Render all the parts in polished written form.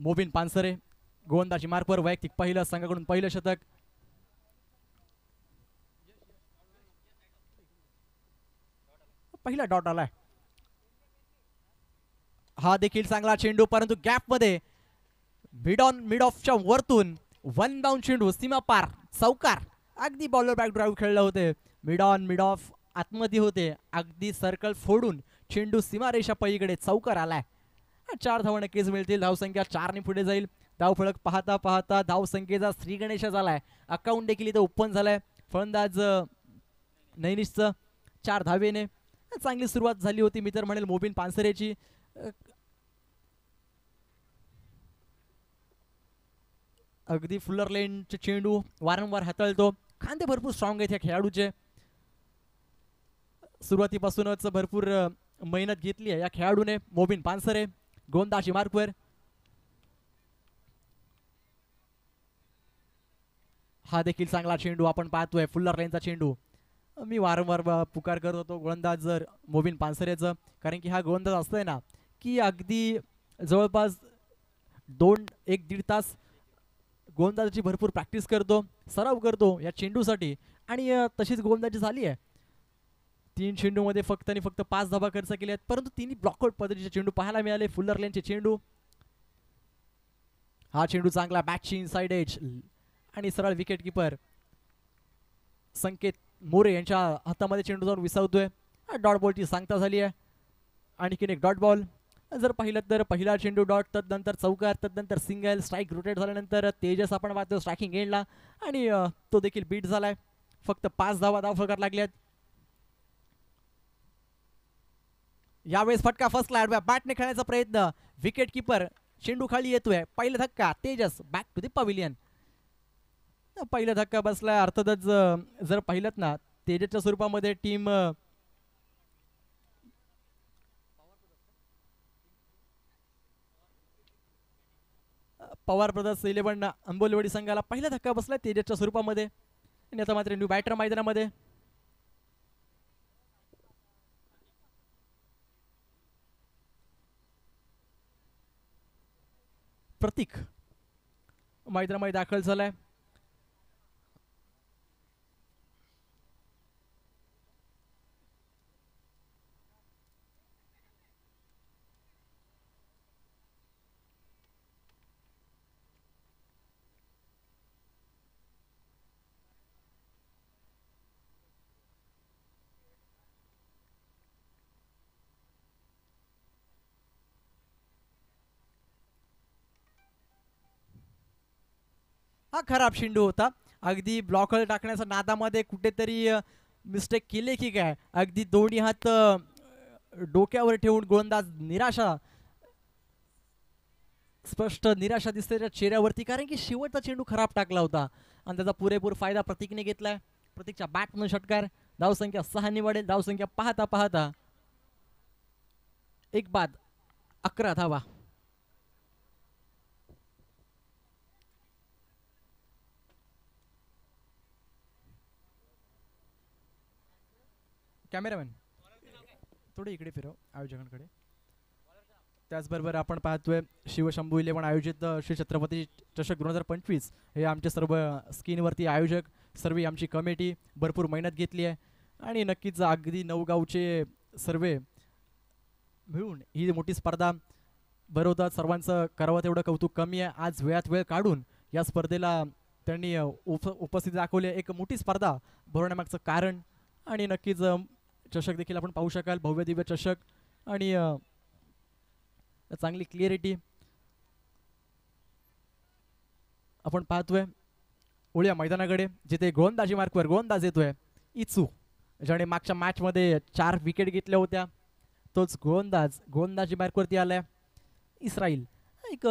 मोबिन पानसरे गोलंदाजी मार्कवर वैयक्तिक पहिलं, संघाकडून पहिलं शतक. पहिला डॉट आलाय. हा देखील चांगला चेंडू, परंतु गॅप मध्ये मिड ऑन मिड ऑफच्या वरतून वन डाऊन चेंडू, सीमा पार, चौकार. अगदी बॉलर बॅक ड्राईव्ह खेळले होते. मिड ऑन मिड ऑफ आतमध्ये होते, अगदी सर्कल फोडून चेंडू सीमारेषा पलीकडे चौकार आलाय. 4 धावा नक्कीच मिळतील. धावसंख्या 4 ने पुढे जाईल. धावफलक पाहता पाहता धावसंख्येचा श्री गणेश झालाय. अकाउंट देखील इथं ओपन झालाय. फलंदाज नैनिशचं 4 धावेने चांगली सुरुवात झाली होती मी तर म्हणेल मोबिन पानसरेची. अगदी फुलर लेनचे चेंडू वारंवार हाताळतो. खांदे भरपूर स्ट्रॉंग आहेत ह्या खेळाडूचे. सुरुवातीपासूनच भरपूर मेहनत घेतली आहे या खेळाडूने. मोबिन पानसरे गोलंदाजी मार्कवर. हा देखील चांगला चेंडू आपण पाहतोय, फुल्लर लेनचा चेंडू. मी वारंवार पुकार करत होतो गोलंदाज जर मोबिन पानसरेचं, कारण की हा गोलंदाज असतोय ना की अगदी जवळपास 1-1.5 तास गोलंदाजाची भरपूर प्रॅक्टिस करतो, सराव करतो या चेंडूसाठी. आणि तशीच गोलंदाजी झाली आहे. 3 चेंडूमध्ये फक्त आणि फक्त 5 धावा खर्च केल्या आहेत, परंतु तिन्ही ब्लॉकआउट पद्धतीचे चेंडू पाहायला मिळाले. फुल्लर लेनचे चेंडू. हा चेंडू चांगला बॅटची इनसाइड एज आणि सरळ विकेट किपर संकेत मोरे यांच्या हातामध्ये चेंडू जाऊन विसावतोय. डॉट बॉलची सांगता झाली आहे. आणखीन एक डॉट बॉल. जर पाहिलं तर पहिला चेंडू डॉट, तदनंतर चौकार, तदनंतर सिंगल. स्ट्राईक रोटेट झाल्यानंतर तेजस आपण पाहतो स्ट्रायकिंग एंडला, आणि तो देखील बीट झालाय. फक्त 5 धावा धावफलकात लागल्यात. यावेळेस फटका फसला. बॅटने खेळण्याचा प्रयत्न. विकेट किपर चेंडू खाली येतोय. पहिला धक्का. Tejas back to the pavilion. पहिला धक्का बसलाय. अर्थातच जर पाहिलं ना तेजसच्या स्वरूपामध्ये टीम पवार ब्रदर्स 11 अंबोलीवाडी संघाला पहिला धक्का बसलाय तेजसच्या स्वरूपामध्ये. आणि आता मात्र न्यू बॅटर मैदानामध्ये. प्रतीक मैदानामध्ये दाखल झालाय. हा खराब चेंडू होता. अगदी ब्लॉकर टाकण्याच्या नादामध्ये कुठेतरी मिस्टेक केली की काय. अगदी दोन्ही हात डोक्यावर ठेवून गोलंदाज निराशा, स्पष्ट निराशा दिसते त्या चेहऱ्यावरती, कारण की शेवटचा चेंडू खराब टाकला होता आणि त्याचा पुरेपूर फायदा प्रतीकने घेतलाय. प्रतीकच्या बॅटमधून षटकार. धावसंख्या 6 ने वाढेल. धावसंख्या पाहता पाहता 1 बाद 11 धावा. कॅमेरामॅन थोडे इकडे फिरव आयोजकांकडे. त्याचबरोबर आपण पाहतोय शिवशंभू 11 आयोजित श्री छत्रपती चषक 2025 हे आमचे सर्व स्क्रीनवरती आयोजक, सर्व आमची कमिटी भरपूर मेहनत घेतली आहे. आणि नक्कीच अगदी 9 गावचे सर्व मिळून ही मोठी स्पर्धा भरवतात. सर्वांचं करावं तेवढं कौतुक कमी आहे. आज वेळात वेळ काढून या स्पर्धेला त्यांनी उपस्थिती दाखवली. एक मोठी स्पर्धा भरवण्यामागचं कारण. आणि नक्कीच चषक देखील आपण पाहू शकाल. भव्य दिव्य चषक आणि चांगली क्लिअरिटी आपण पाहतोय. ओळ्या मैदानाकडे जिथे गोलंदाजी मार्कवर गोलंदाज येतोय इचू, ज्याने मागच्या मॅच मध्ये 4 विकेट घेतल्या होत्या. तोच गोलंदाज गोलंदाजी मार्कवरती आलाय. इस्राईल एक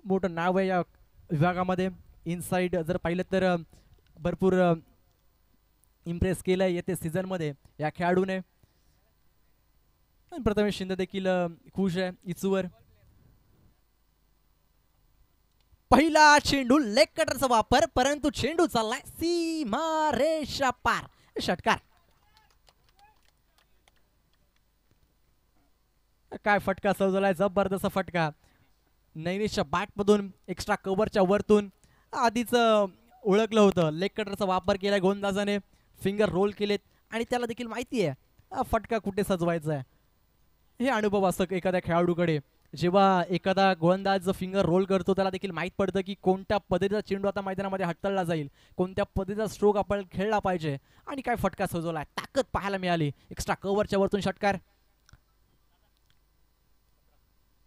मोठं नाव आहे या विभागामध्ये. इनसाइड जर पाहिलं तर भरपूर इम्प्रेस केलंय येते सीझन मध्ये या खेळाडूने. प्रथमेश शिंदे देखील खुश आहे इचूवर. पहिला चेंडू लेग कटरचा वापर, परंतु चेंडू चाललाय सीमा रेषा पार. षटकार. काय फटका सजवलाय, जबरदस्त फटका. नैनिशच्या बॅटमधून एक्स्ट्रा कव्हरच्या वरतून आधीच ओळखलं होतं, लेग कटरचा वापर केला गोलंदाजाने, फिंगर रोल केलेत आणि त्याला देखील माहिती आहे फटका कुठे सजवायचा आहे. हे अनुभव असतं एखाद्या खेळाडूकडे. जेव्हा एखादा गोलंदाज फिंगर रोल करतो त्याला देखील माहीत पडतं की कोणत्या पद्धतीचा चेंडू आता मैदानामध्ये हाताळला जाईल, कोणत्या पद्धतीचा स्ट्रोक आपण खेळला पाहिजे आणि काय फटका सजवला. ताकद पाहायला मिळाली. एक्स्ट्रा कव्हरच्या वरतून षटकार.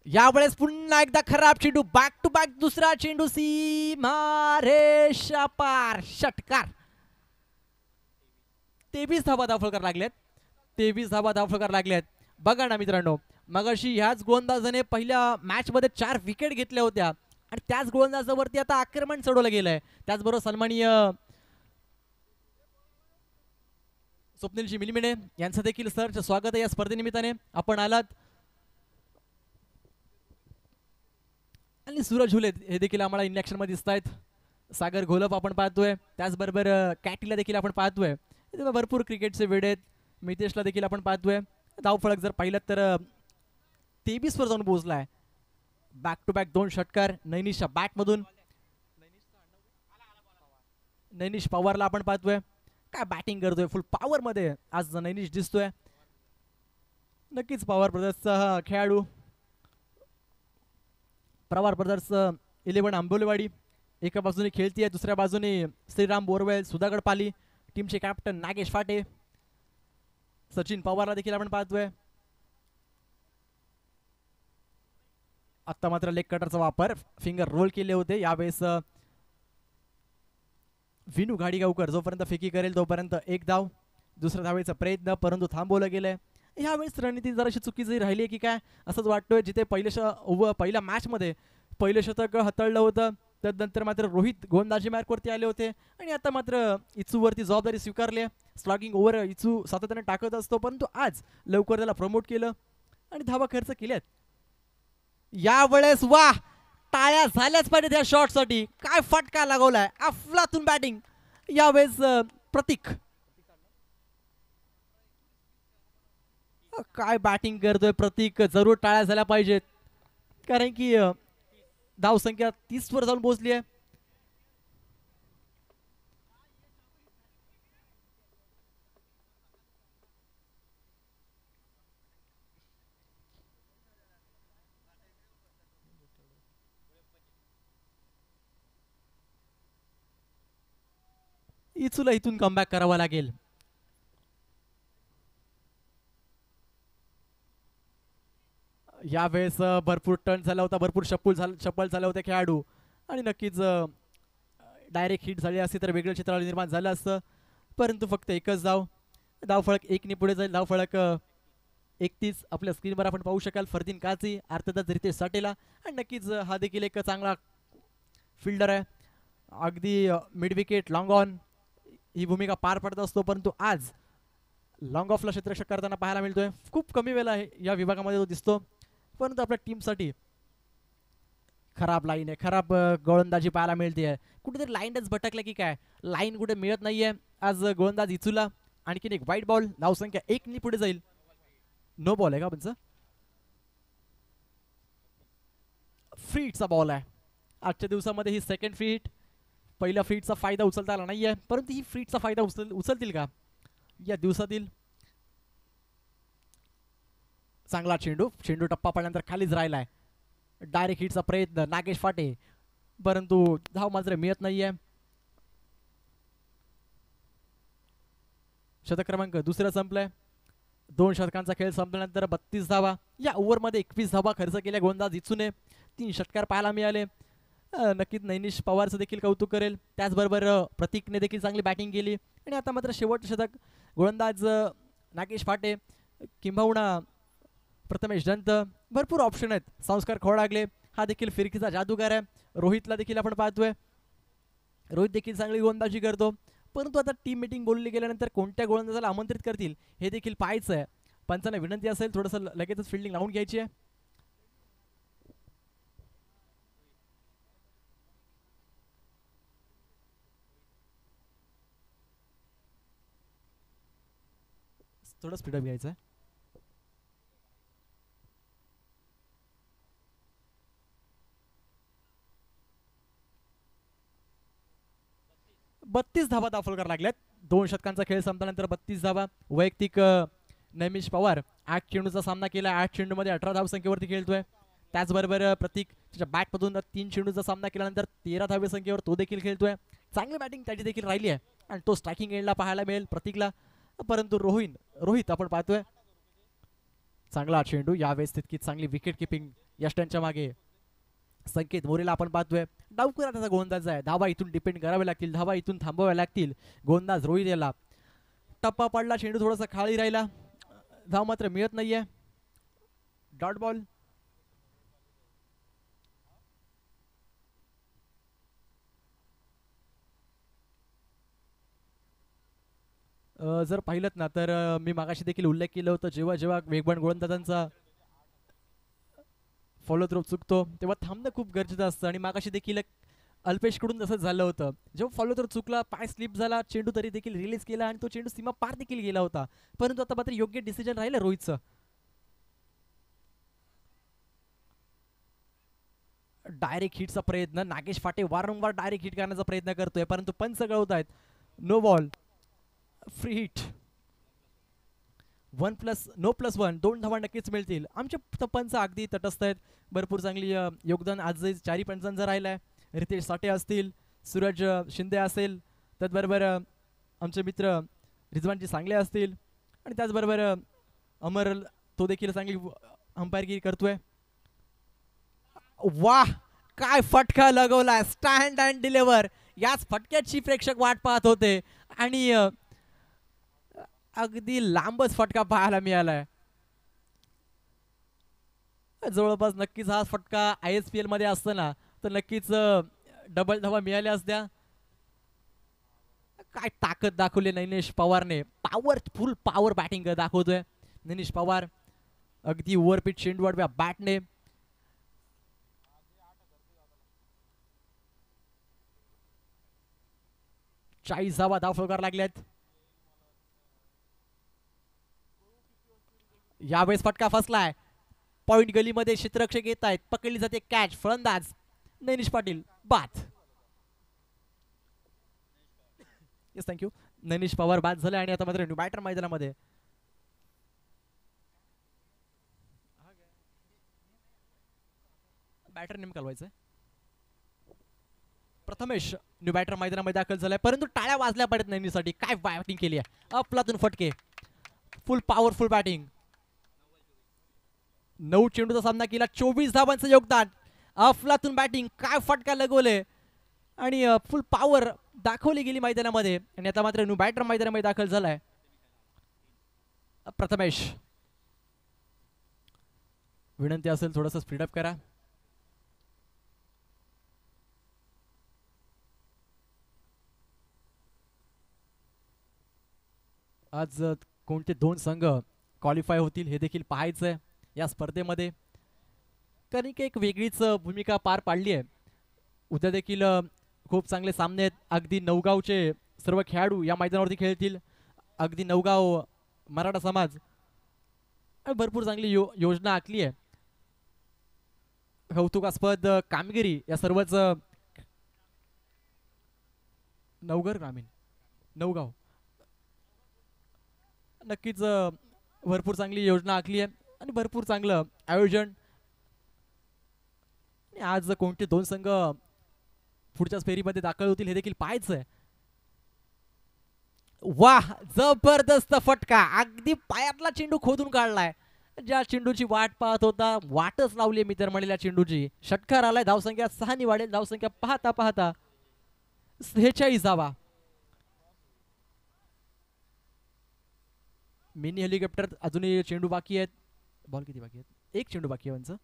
यावेळेस पुन्हा एकदा खराब चेंडू, बॅक टू बॅक दुसरा चेंडू, सीमा रेषा पार, षटकार. 23 धावा धावफलकार लागलेत. 23 धावा धावफलकार लागलेत. बघा ना मित्रांनो, मगाशी ह्याच गोलंदाजाने पहिल्या मॅच मध्ये 4 विकेट घेतल्या होत्या आणि त्याच गोलंदाजावरती आता आक्रमण चढवलं गेलंय. त्याचबरोबर सन्माननीय स्वप्नीलजी मिलिमिणे यांचं देखील सर स्वागत आहे या स्पर्धेनिमित्ताने. आपण आलात. आणि सूरज हुले हे देखील आम्हाला इन ॲक्शन मध्ये दिसत आहेत. सागर घोलप आपण पाहतोय. त्याचबरोबर कॅटीला देखील आपण पाहतोय. भरपूर क्रिकेटचे वेड आहेत. मितेशला देखील आपण पाहतोय. धावफलक जर पाहिलं तर 23 वर जाऊन पोहोचलाय. बॅक टू बॅक 2 षटकार नैनिशच्या बॅटमधून. नैनिश पवारला आपण पाहतोय. काय बॅटिंग करतोय, फुल पॉवर मध्ये आज नैनिश दिसतोय. नक्कीच पवार ब्रदर्सचा हा खेळाडू. पवार ब्रदर्स 11 आंबोलेवाडी एका बाजूने खेळतीये, दुसऱ्या बाजूने श्रीराम बोरवेल, सुधागड पाली, टीमचे कॅप्टन नागेश फाटे, सचिन पवारला देखील आपण पाहतोय. आता मात्र लेग कटरचा वापर, फिंगर रोल केले होते. यावेळेस विनू गाडीगावकर जोपर्यंत फेकी करेल तोपर्यंत 1 धाव. दुसऱ्या धावेचा प्रयत्न परंतु थांबवलं गेलंय. यावेळेस रणनीती जराशी चुकीची राहिली की काय असंच वाटतोय. जिथे पहिल्या मॅच मध्ये पहिलं शतक हाताळलं होतं, त्यानंतर मात्र रोहित गोलंदाजी मार्कवरती आले होते आणि आता मात्र इचूवरती जबाबदारी स्वीकारली. स्लॉगिंग ओव्हर इचू सातत्याने टाकत असतो, परंतु आज लवकर त्याला प्रमोट केलं आणि धावा खर्च केल्यात. यावेळेस वा, टाळ्या झाल्याच पाहिजे त्या शॉटसाठी. काय फटका लागवलाय, अफलातून बॅटिंग. यावेळेस प्रतीक काय बॅटिंग करतोय प्रतीक. जरूर टाळ्या झाल्या पाहिजेत कारण की धावसंख्या 30 वर जाऊन पोहोचली आहे. इचूला इथून कमबॅक करावा लागेल. यावेळेस भरपूर टर्न झाला होता, भरपूर चप्पल झाले होते खेळाडू आणि नक्कीच डायरेक्ट हिट झाली असती तर वेगळं चित्र निर्माण झालं असतं, परंतु फक्त एकच धावफळक 1 ने पुढे जाईल. धावफळक 31 आपल्या स्क्रीनवर आपण पाहू शकाल. फरदीन काझी, अर्थातच रितेश साटेला आणि नक्कीच हा देखील एक चांगला फिल्डर आहे. अगदी मिड विकेट, लॉंग ऑन ही भूमिका पार पडत असतो, परंतु आज लॉंग ऑफला क्षेत्ररक्षक करताना पाहायला मिळतोय. खूप कमी वेळा आहे या विभागामध्ये तो दिसतो, परंतु आपल्या टीमसाठी खराब लाईन आहे, खराब गोलंदाजी पाहायला मिळते. कुठेतरी लाईनच भटकलं की काय, लाईन कुठे मिळत नाहीये आज. गोलंदाज इचूला आणखीन एक वाईट बॉल. धावसंख्या 1 ने पुढे जाईल. नो बॉल आहे का पंच? फ्री हिटचा बॉल आहे. आजच्या दिवसामध्ये ही सेकंड फ्री हिट. पहिल्या फ्री हिटचा फायदा उचलता आला नाहीये, परंतु ही फ्री हिटचा फायदा उचलतील का या दिवसातील? चांगला चेंडू टप्पा पडल्यानंतर खालीच राहिलाय. डायरेक्ट हिटचा प्रयत्न नागेश फाटे, परंतु धाव मात्र मिळत नाहीये. शतक क्रमांक दुसरं संपलंय. 2 षटकांचा खेळ संपल्यानंतर 32 धावा. या ओव्हरमध्ये 21 धावा खर्च केल्या गोलंदाज इचूने. 3 षटकार पाहायला मिळाले. नक्कीच नैनिश पवारचं देखील कौतुक करेल. त्याचबरोबर प्रतीकने देखील चांगली बॅटिंग केली आणि आता मात्र शेवटचं शतक गोलंदाज नागेश फाटे किंबहुना प्रथमेश दंत. भरपूर ऑप्शन आहेत. संस्कार खोडागले हा देखील फिरकीचा जादूगार आहे. रोहितला देखील आपण पाहतोय, रोहित देखील चांगली गोलंदाजी करतो, परंतु आता टीम मीटिंग बोलली गेल्यानंतर कोणत्या गोलंदाजाला आमंत्रित करतील हे देखील पाहायचं आहे. पंचांना विनंती असेल थोडंसं लगेचच फिल्डिंग लावून घ्यायची आहे. थोडं स्पीडअप घ्यायचं आहे. 32 धावा दाखल लागल्यात. 2 षटकांचा खेळ संपल्यानंतर 32 धावा. वैयक्तिक नैमिष पवार 8 चेंडूचा सामना केला. 8 चेंडूमध्ये 18 धावसंख्येवरती खेळतोय. त्याचबरोबर प्रतीक त्याच्या बॅटमधून 3 चेंडूचा सामना केल्यानंतर 13 धावसंख्येवर तो देखील खेळतोय. चांगली बॅटिंग त्याची देखील राहिली आहे आणि तो स्ट्रायकिंग एंडला पाहायला मिळेल प्रतीकला. परंतु रोहित आपण पाहतोय चांगला चेंडू. यावेळेस तितकी चांगली विकेट किपिंग यष्टांच्या मागे संकेत मोरेला आपण पाहतोय. डावखुरा त्याचा गोलंदाज आहे. धावा इथून डिपेंड करावे लागतील, धावा इथून थांबवाव्या लागतील. गोलंदाज रोहित याला टप्पा पडला, चेंडू थोडासा खाली राहिला, धाव मात्र मिळत नाहीये. Dot ball. जर पाहिलं ना तर मी मागाशी देखील उल्लेख केला होता, जेव्हा जेव्हा वेगवान गोलंदाजांचा फॉलो थ्रो चुकतो तेव्हा थांबणं खूप गरजेचं असतं. आणि मागाशी देखील अल्पेशकडून तसंच झालं होतं. जेव्हा फॉलो थ्रो चुकला, पाय स्लिप झाला, चेंडू तरी देखील रिलीज केला आणि तो चेंडू सीमा पार देखील गेला होता. परंतु आता मात्र योग्य डिसिजन राहिलं रोहितचं. डायरेक्ट हिटचा प्रयत्न, नागेश फाटे वारंवार डायरेक्ट हिट करण्याचा प्रयत्न करतोय परंतु पंच गळवत आहेत. No ball, free hit. 1+1 2 धावा नक्कीच मिळतील. आमचे पंच अगदी तटस्थ आहेत, भरपूर चांगली योगदान आज 4 पंचांचं राहिलं आहे. रितेश साठे असतील, सूरज शिंदे असेल, त्याचबरोबर आमचे मित्र रिजवानजी सांगले असतील आणि त्याचबरोबर अमर तो देखील चांगली अंपायरगिरी करतोय. वाह, काय फटका लगवलाय, स्टँड अँड डिलिव्हर. याच फटक्याची प्रेक्षक वाट पाहत होते आणि अगदी लांबच फटका पाहायला मिळालाय. जवळपास नक्कीच हा फटका ISPL मध्ये असताना तर नक्कीच डबल धावा मिळाल्या असत्या. काय ताकद दाखवली नैनेश पवारने, फुल पॉवर बॅटिंग दाखवतोय नैनेश पवार. अगदी ओव्हरपिच चेंडू वाढव्या बॅटने. चाळीस धावा धावफलकार लागल्यात. यावेळेस फटका फसलाय. पॉइंट गलीमध्ये क्षेत्ररक्षक येत आहेत, पकडली जाते कॅच. फलंदाज नैनिश पाटील बाद. Yes, thank you. नैनिश पवार बाद झाले आणि आता मात्र न्यू बॅटर मैदानामध्ये. बॅटर नेमकं हलवायचंय. प्रथमेश न्यू बॅटर मैदानामध्ये दाखल झालाय परंतु टाळ्या वाजल्या पडत नैनीसाठी. काय बॅटिंग केली आहे, अफलातून फटके, फुल पॉवरफुल बॅटिंग. 9 चेंडूचा सामना केला, 24 धावांचं योगदान. अफलातून बॅटिंग, काय फटका लगवले आणि फुल पॉवर दाखवली गेली मैदानामध्ये. आणि आता मात्र न्यू बॅटर मैदानामध्ये दाखल झालाय प्रथमेश. विनंती असेल थोडस स्पीडअप करा. आज कोणते 2 संघ क्वालिफाय होतील हे देखील पाहायचंय या स्पर्धेमध्ये, कारण की एक वेगळीच भूमिका पार पाडली आहे. उद्या देखील खूप चांगले सामने आहेत. अगदी नवगावचे सर्व खेळाडू या मैदानावरती खेळतील. अगदी नवगाव मराठा समाज भरपूर चांगली योजना आखली आहे. कौतुकास्पद कामगिरी या सर्वच नवगाव नक्कीच भरपूर चांगली योजना आखली आहे आणि भरपूर चांगलं आयोजन. आज कोणते 2 संघ पुढच्या फेरीमध्ये दाखल होतील हे देखील पाहायचंय. वाह, जबरदस्त फटका, अगदी पायातला चेंडू खोदून काढलाय. ज्या चेंडूची वाट पाहत होता, वाटच लावली मी तर म्हणलेल्या चेंडूची. षटकार आलाय, धावसंख्या 6 नि वाढेल. धावसंख्या पाहता पाहता 46 धावा. मिनी हेलिकॉप्टर अजूनही चेंडू बाकी आहेत. बॉल किती बाकी आहेत? 1 चेंडू बाकी आहे यांचं.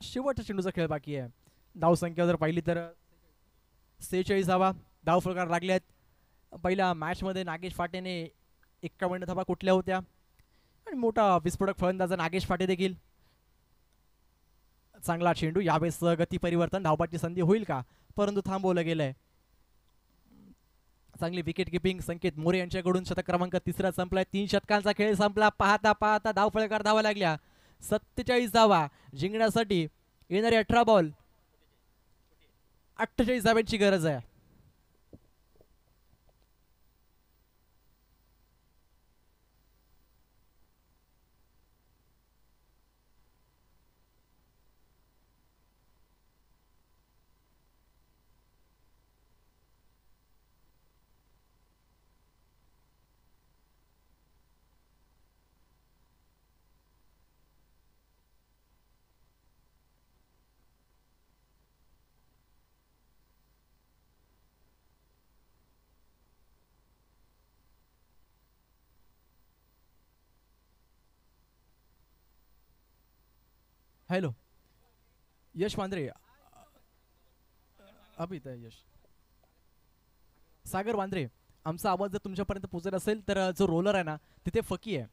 शेवटच्या चेंडूचा खेळ बाकी आहे. धावसंख्या जर पाहिली तर 46 धावा धावफलकार लागले आहेत. पहिल्या मॅच मध्ये नागेश फाटेने 51 धावा कुठल्या होत्या आणि मोठा विस्फोटक फलंदाज नागेश फाटे देखील. चांगला चेंडू, यावेळेस गती परिवर्तन, धावबाची संधी होईल का, परंतु थांबवलं गेलंय. चांगली विकेट किपिंग संकेत मोरे यांच्याकडून. शतक क्रमांक 3 संपलाय. 3 षटकांचा खेळ संपला. पाहता पाहता धावफलकावर धावा लागल्या. 47 धावा जिंकण्यासाठी येणारे 18 बॉल 48 धाव्यांची गरज आहे. हॅलो यश वांद्रे. अभि इथं आहे यश. सागर वांद्रे, आमचा आवाज जर तुमच्यापर्यंत पोहोचत असेल तर जो रोलर आहे ना तिथे फकी आहे.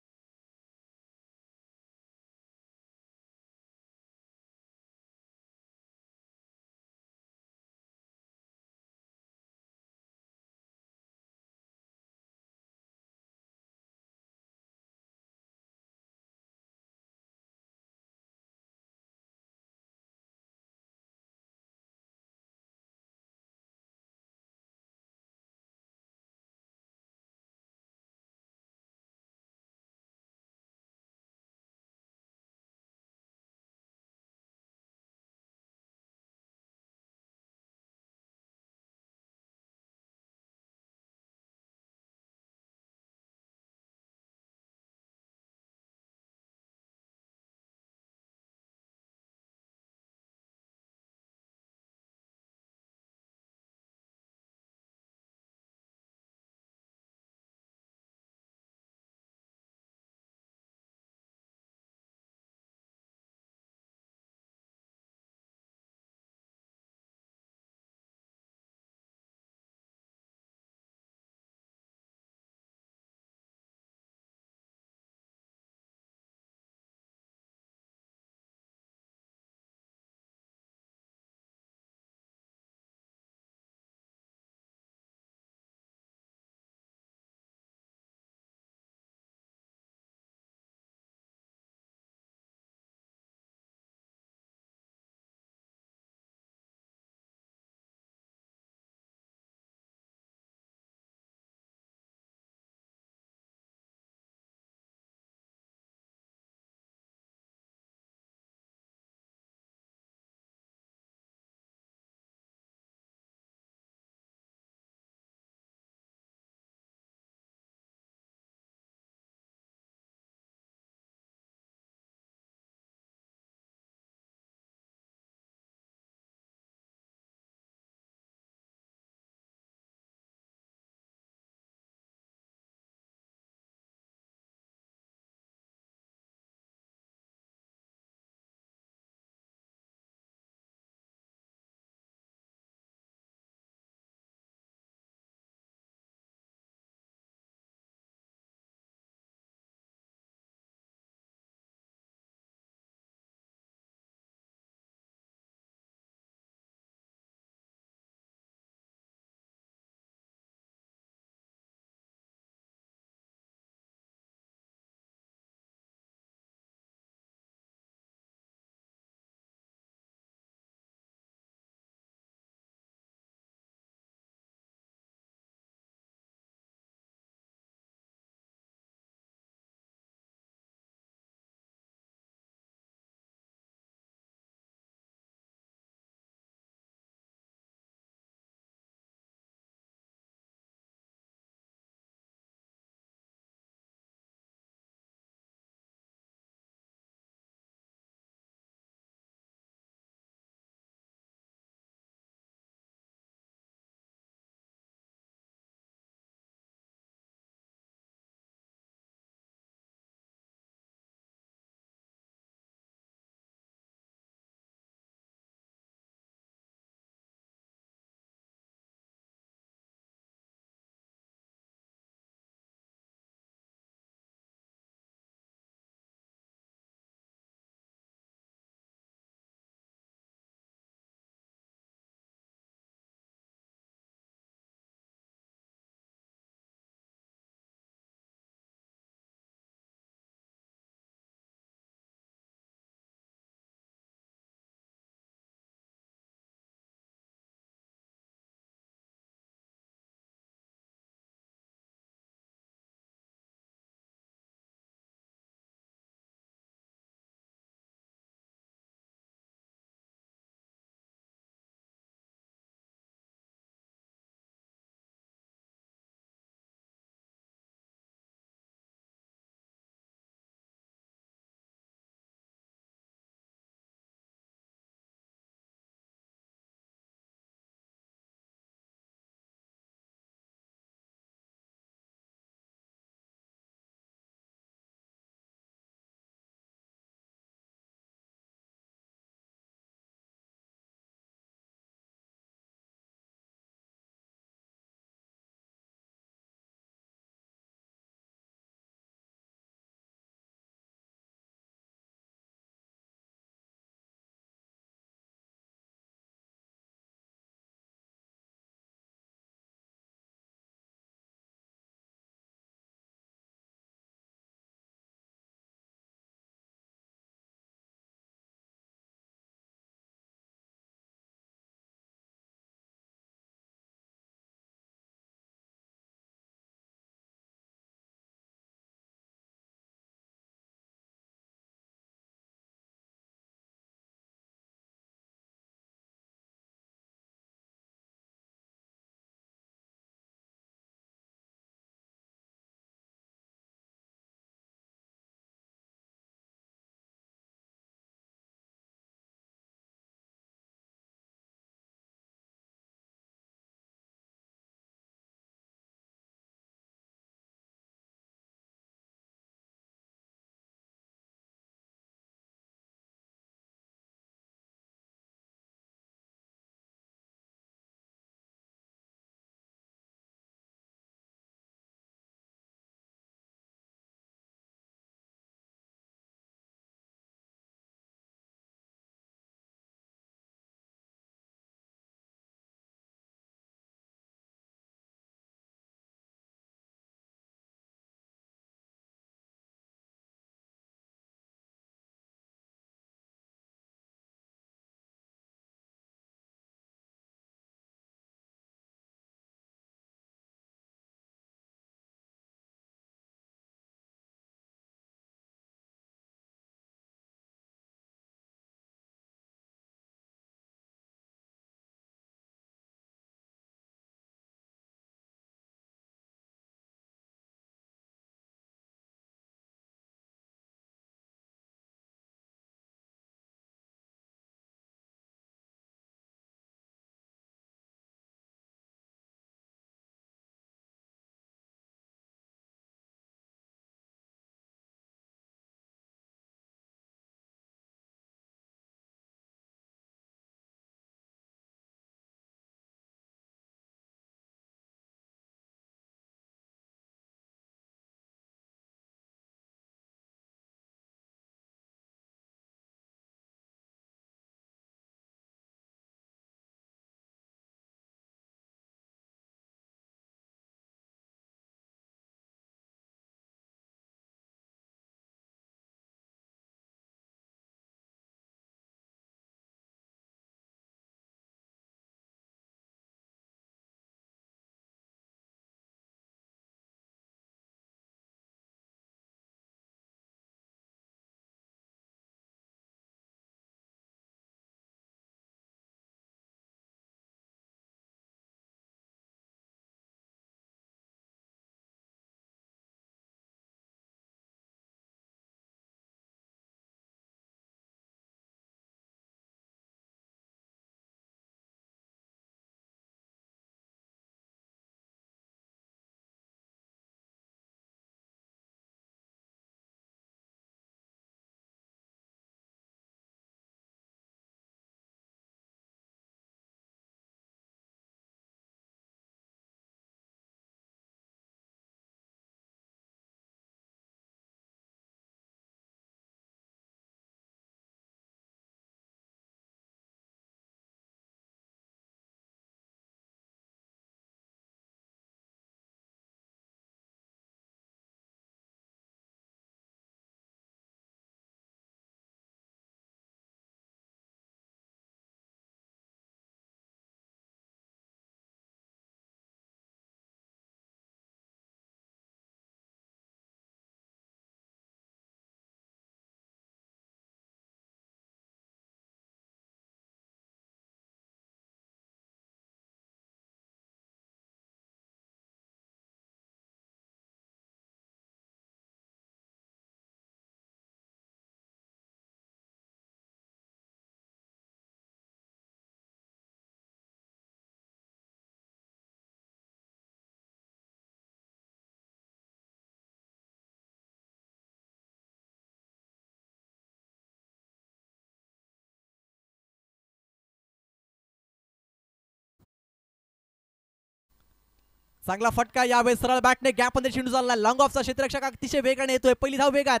चांगला फटका यावेळेस सरळ बॅटने गॅप मध्ये चेंडू चालला. लॉंग ऑफचा क्षेत्ररक्षक अतिशय वेगाने येतोय. पहिली धाव वेगात,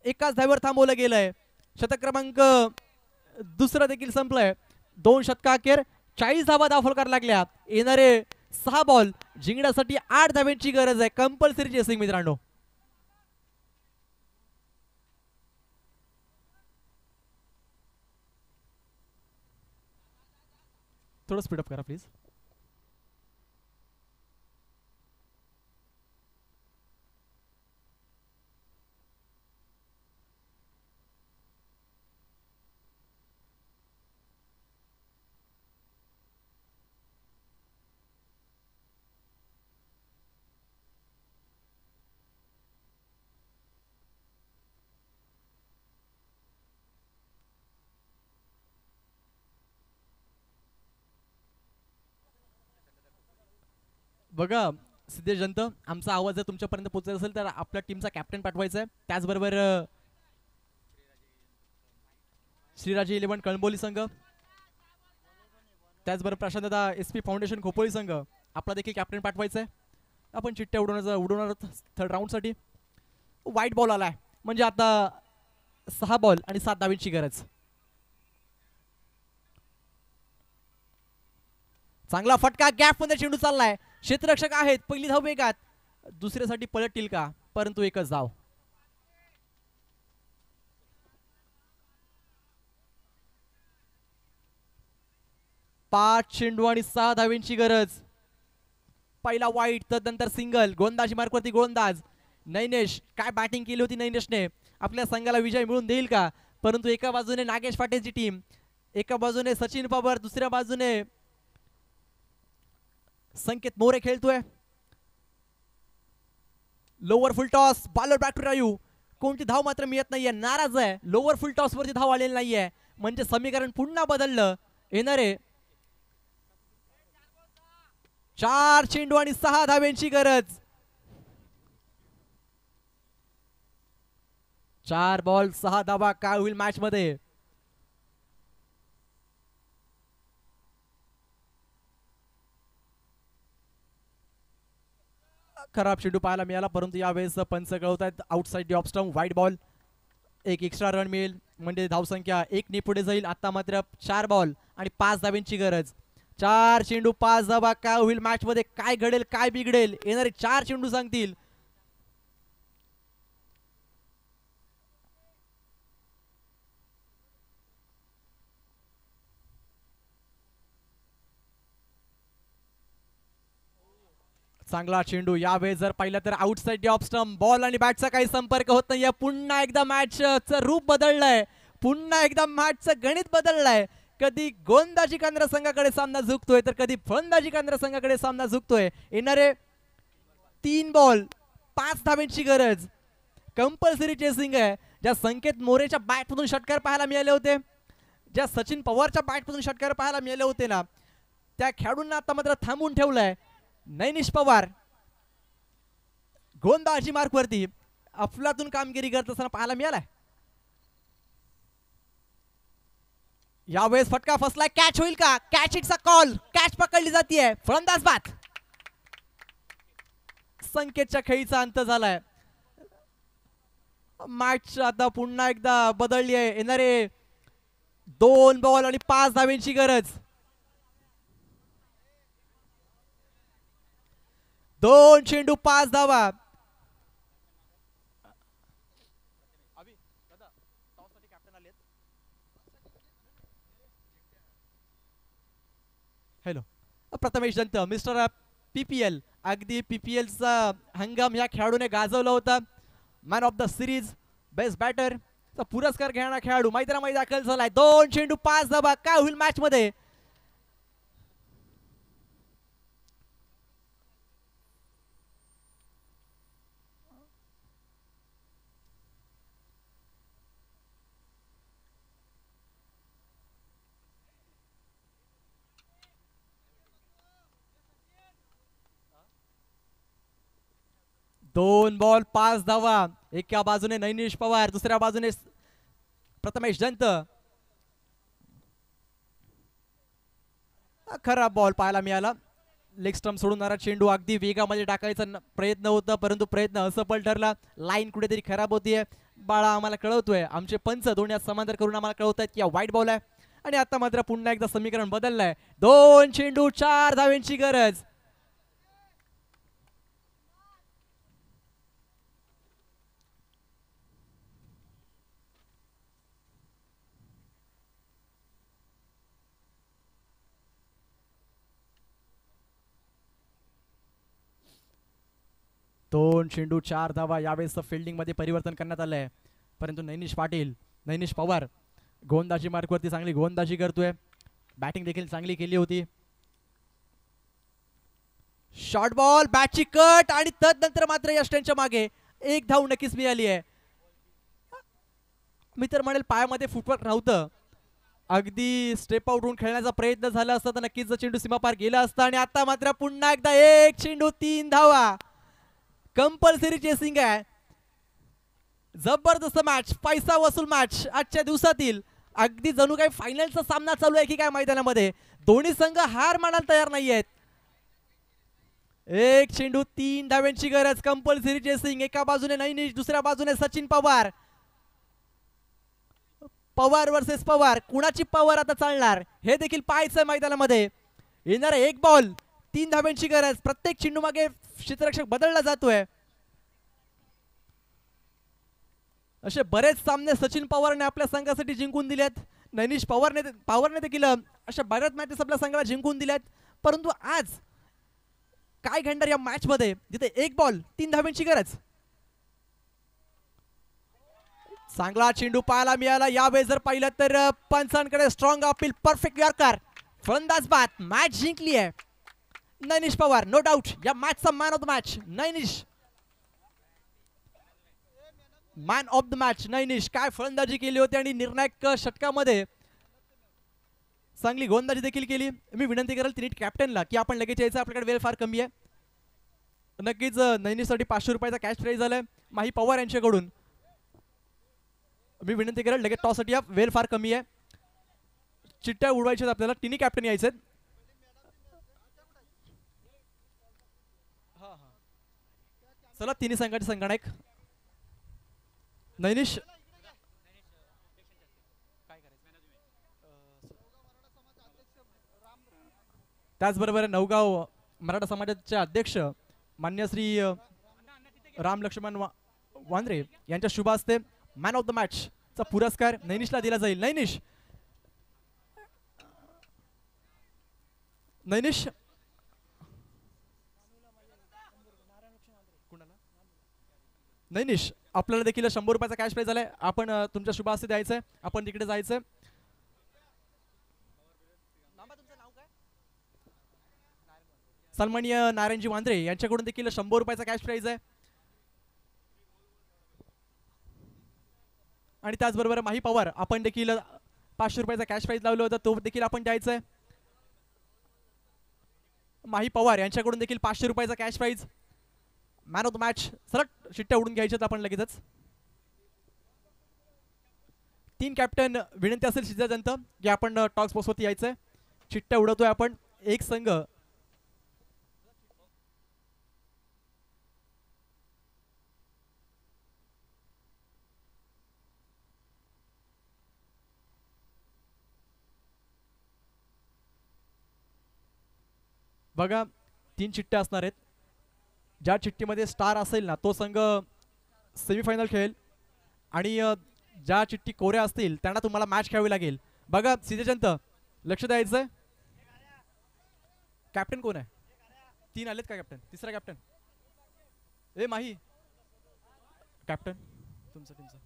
एकाच धावेवर थांबवलं गेलंय. शतक क्रमांक दुसरं देखील संपलंय. 2 षटकाखेर 40 धावा दाखल करायला लागल्या. येणारे 6 बॉल जिंकण्यासाठी 8 धाव्यांची गरज आहे. कंपल्सरी चेसिंग मित्रांनो. थोडं स्पीडअप करा प्लीज. बघा सिद्धेश जंत, आमचा आवाज जर तुमच्यापर्यंत पोहोचत असेल तर आपल्या टीमचा कॅप्टन पाठवायचा आहे. त्याचबरोबर श्रीराजे 11 कळंबोली संघ, त्याचबरोबर प्रशांतदा SP फाउंडेशन खोपोली संघ आपला देखील कॅप्टन पाठवायचा आहे. आपण चिठ्ठ्या उडवणार थर्ड राऊंडसाठी. वाईट बॉल आलाय म्हणजे आता 6 बॉल आणि 7 धावींची गरज. चांगला फटका, गॅप मध्ये चेंडू चाललाय. क्षेत्ररक्षक आहेत. पहिली धाव वेगात, दुसऱ्यासाठी पलटतील का, परंतु एकच धाव. पाच चेंडू आणि 6 धावींची गरज. पहिला वाईट, तदनंतर सिंगल. गोलंदाजी मार्कवरती गोलंदाज नैनेश. काय बॅटिंग केली होती नैनेशने, आपल्या संघाला विजय मिळून देईल का. परंतु एका बाजूने नागेश पाटीलची टीम, एका बाजूने सचिन पवार, दुसऱ्या बाजूने संकेत मोरे खेळतोय. Lower full toss, bowler back to Rayu. कोणती धाव मात्र मिळत नाहीये, नाराज आहे. लोअर फुल टॉस वरती धाव आलेली नाहीये, म्हणजे समीकरण पुन्हा बदललं. येणारे 4 चेंडू आणि 6 धाव्यांची गरज. 4 बॉल 6 धावा. काय होईल मॅच मध्ये. खराब चेंडू पाहायला मिळाला, परंतु यावेळेस पंच कळवत आहेत outside the off stump, white ball. एक एक्स्ट्रा रन मिळेल म्हणजे धावसंख्या 1 ने पुढे जाईल. आता मात्र 4 बॉल आणि 5 धाव्यांची गरज. 4 चेंडू 5 धावा. काय होईल मॅच मध्ये, काय घडेल, काय बिघडेल, येणारे 4 चेंडू सांगतील. चांगला चेंडू. यावेळेस जर पाहिलं तर आउटसाइड ऑफ स्टंप. बॉल आणि बॅटचा काही संपर्क होत नाहीये. पुन्हा एकदा मॅचचं रूप बदललंय, पुन्हा एकदा मॅचचं गणित बदललंय. कधी गोलंदाजी केंद्र संघाकडे सामना झुकतोय तर कधी फलंदाजी केंद्र संघाकडे सामना झुकतोय. येणारे 3 बॉल 5 धाव्यांची गरज. कंपल्सरी चेसिंग आहे. ज्या संकेत मोरेच्या बॅटमधून षटकार पाहायला मिळाले होते, ज्या सचिन पवारच्या बॅटमधून षटकार पाहायला मिळाले होते ना, त्या खेळाडूंना आता मात्र थांबून ठेवलंय. नैनिश पवार गोलंदाजी मार्कवरती अफलातून कामगिरी करत असताना पाहायला मिळालाय. यावेळेस फटका फसलाय. कॅच होईल का, कॅच हिटचा कॉल. कॅच पकडली जाते. फलंदाज बाद. संकेतच्या खेळीचा अंत झालाय. मॅच आता पुन्हा एकदा बदलली आहे. येणारे 2 बॉल आणि 5 धाव्यांची गरज. 2 चेंडू 5 धावा. हॅलो, प्रथमेश दंत, मिस्टर PPL. अगदी PPLचा हंगाम या खेळाडूने गाजवला होता. Man of the series, best batter चा पुरस्कार घेणारा खेळाडू मैदानामध्ये दाखल झालाय. 2 चेंडू 5 धावा. काय होईल मॅच मध्ये. दोन बॉल 5 धावा. एका बाजूने नैनिश पवार, दुसऱ्या बाजूने प्रथमेश दंत. खराब बॉल पाहायला मिळाला. लेग स्टंप सोडणारा चेंडू अगदी वेगामध्ये टाकायचा प्रयत्न होता, परंतु प्रयत्न असफल ठरला. लाईन कुठेतरी खराब होतीये. बाळा आम्हाला कळवतोय, आमचे पंच दोन यात समांतर करून आम्हाला कळवतायत की वाईट बॉल आहे. आणि आता मात्र पुन्हा एकदा समीकरण बदललंय. 2 चेंडू 4 धावांची गरज. दोन चेंडू 4 धावा. यावेळेस फिल्डिंग मध्ये परिवर्तन करण्यात आलंय, परंतु नैनिश पवार गोलंदाजी मार्कवरती चांगली गोलंदाजी करतोय. बॅटिंग देखील चांगली केली होती. शॉर्ट बॉल, बॅटची कट आणि तदनंतर मात्र यष्टेंच्या मागे एक धाव नक्कीच मिळाली आहे. मी तर म्हणेल पायामध्ये फुटवर्क नव्हतं. अगदी स्टेप आउट होऊन खेळण्याचा प्रयत्न झाला असता तर नक्कीच चेंडू सीमापार गेला असता. आणि आता मात्र पुन्हा एकदा एक चेंडू 3 धावा. कंपल्सरी चेसिंग आहे. जबरदस्त मॅच, पैसा वसूल मॅच आजच्या दिवसातील. अगदी जणू काही फायनलचा सामना चालू आहे की काय मैदानामध्ये. दोन्ही संघ हार मानायला तयार नाहीयेत. एक चेंडू 3 धाव्यांची गरज. Compulsory chasing. एका बाजूने नैनिश, दुसऱ्या बाजूने सचिन पवार. पवार वर्सेस पवार. कुणाची पवार आता चालणार हे देखील पाहायचं मैदानामध्ये. येणारा एक बॉल 3 धाव्यांची गरज. प्रत्येक चेंडू मागे क्षेत्ररक्षक बदलला जातोय. असे बरेच सामने सचिन पवारने आपल्या संघासाठी जिंकून दिलेत. नैनिश पवारने देखील अशा बऱ्याच मॅचेस आपल्या संघाला जिंकून दिल्यात. परंतु आज काय घडणार या मॅच मध्ये, जिथे एक बॉल 3 धाव्यांची गरज. चांगला चेंडू पाहायला मिळाला. यावेळेस जर पाहिलं तर पंचांकडे स्ट्रॉंग अपील, परफेक्ट यॉर्कर, फलंदाज बाद. मॅच जिंकली आहे नैनिश पवार, नो डाऊट. या मॅचचा man of the match Nainish. Man of the match Nainish. काय फलंदाजी केली होती आणि निर्णायक षटकामध्ये चांगली गोलंदाजी देखील केली. मी विनंती करेल तिने कॅप्टनला की आपण लगेच यायचं, आपल्याकडे वेळ फार कमी आहे. नक्कीच नैनिशसाठी 500 रुपयाचा कॅश प्राइज झालाय माही पवार यांच्याकडून. मी विनंती करेल लगेच टॉससाठी या, वेळ फार कमी आहे. चिट्ट्या उडवायच्या आपल्याला. तिन्ही कॅप्टन यायचे. चला तिन्ही संघाचे संगणक. नैनिश त्याचबरोबर नवगाव मराठा समाजाचे अध्यक्ष मान्य श्री राम लक्ष्मण वांद्रे यांच्या शुभ हस्ते मॅन ऑफ द मॅच चा पुरस्कार नैनिशला दिला जाईल. नैनिश नैनिश आपल्याला देखील 100 रुपयाचा कॅश प्राइज झालाय. आपण तुमच्या शुभ हस्ते द्यायचंय. आपण तिकडे जायचंय. सन्माननीय नारायणजी वांद्रे यांच्याकडून देखील 100 रुपयाचा कॅश प्राइज आहे. आणि त्याचबरोबर माही पवार आपण देखील 500 रुपयाचा कॅश प्राइज लावला होता, तो देखील आपण द्यायचा आहे. माही पवार यांच्याकडून देखील 500 रुपयाचा cash prize. Man of the match. सरळ शिट्ट्या उडून घ्यायच्यात आपण लगेचच. 3 कॅप्टन विनंती असेल शिजाजंत की आपण टॉक्स बॉक्सवरती यायचंय. चिट्ट्या उडवतोय आपण. एक संघ बघा 3 चिट्ट्या असणार आहेत. ज्या चिठ्ठीमध्ये स्टार असेल ना तो संघ सेमीफायनल खेळेल. आणि ज्या चिठ्ठी कोऱ्या असतील त्यांना तुम्हाला मॅच खेळावी लागेल. बघा सिद्धजंत लक्ष द्यायचंय. कॅप्टन कोण आहे? 3 आलेत का कॅप्टन? तिसरा कॅप्टन ए माही कॅप्टन तुमचं टीमचं.